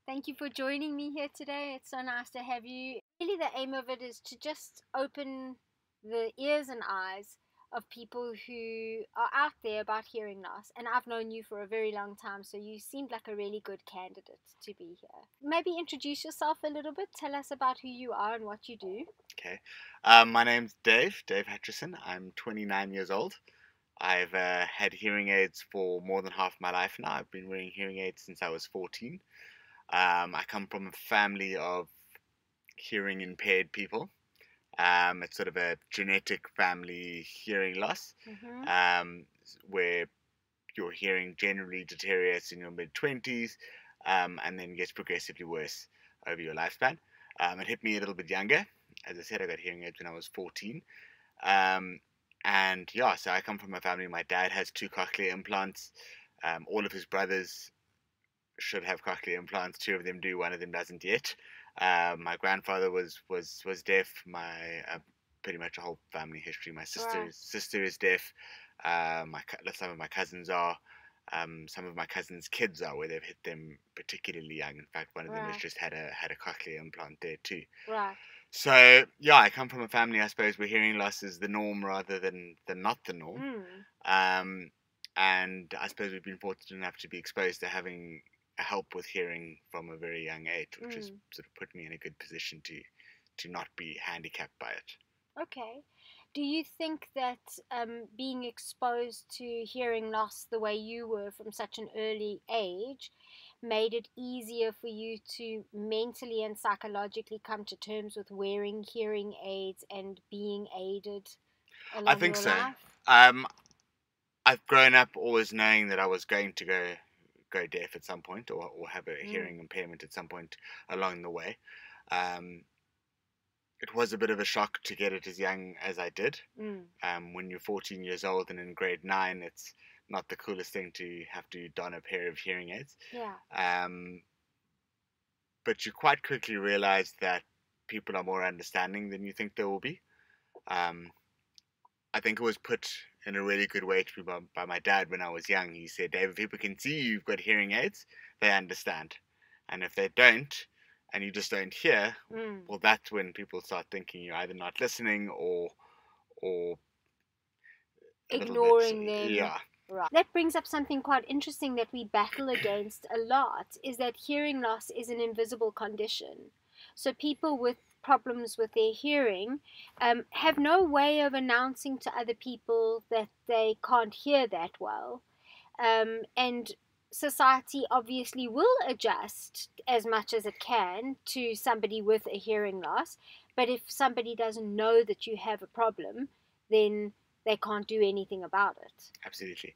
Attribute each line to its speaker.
Speaker 1: Thank you for joining me here today. It's so nice to have you. Really, the aim of it is to just open the ears and eyes of people who are out there about hearing loss. And I've known you for a very long time, so you seemed like a really good candidate to be here. Maybe introduce yourself a little bit. Tell us about who you are and what you do.
Speaker 2: Okay. My name's Dave Hutchison. I'm 29 years old. I've had hearing aids for more than half my life now. I've been wearing hearing aids since I was 14. I come from a family of hearing impaired people. It's sort of a genetic family hearing loss, um, where your hearing generally deteriorates in your mid-20s, and then gets progressively worse over your lifespan. It hit me a little bit younger. As I said, I got hearing aids when I was 14. And yeah, so I come from a family. My dad has 2 cochlear implants. All of his brothers should have cochlear implants. 2 of them do. 1 of them doesn't yet. My grandfather was deaf. My pretty much a whole family history. My sister is deaf. Some of my cousins are. Some of my cousins' kids are, where they've hit them particularly young. In fact, one of them has just had a cochlear implant there too.
Speaker 1: Right.
Speaker 2: So yeah, I come from a family, I suppose, where hearing loss is the norm rather than not the norm. And I suppose we've been fortunate enough to be exposed to having help with hearing from a very young age, which has sort of put me in a good position to not be handicapped by it.
Speaker 1: Okay. Do you think that being exposed to hearing loss the way you were from such an early age made it easier for you to mentally and psychologically come to terms with wearing hearing aids and being aided
Speaker 2: I
Speaker 1: along
Speaker 2: think
Speaker 1: your
Speaker 2: so.
Speaker 1: life?
Speaker 2: I've grown up always knowing that I was going to go deaf at some point, or have a hearing impairment at some point along the way. It was a bit of a shock to get it as young as I did. When you're 14 years old and in grade 9, it's not the coolest thing to have to don a pair of hearing aids.
Speaker 1: Yeah.
Speaker 2: But you quite quickly realize that people are more understanding than you think they will be. I think it was put in a really good way to me by my dad when I was young. He said, "Dave, if people can see you've got hearing aids, they understand. And if they don't, and you just don't hear, well, that's when people start thinking you're either not listening or
Speaker 1: ignoring them."
Speaker 2: Yeah.
Speaker 1: Right. That brings up something quite interesting that we battle against a lot, is that hearing loss is an invisible condition. So people with problems with their hearing have no way of announcing to other people that they can't hear that well. And society obviously will adjust as much as it can to somebody with a hearing loss. But if somebody doesn't know that you have a problem, then they can't do anything about it.
Speaker 2: Absolutely.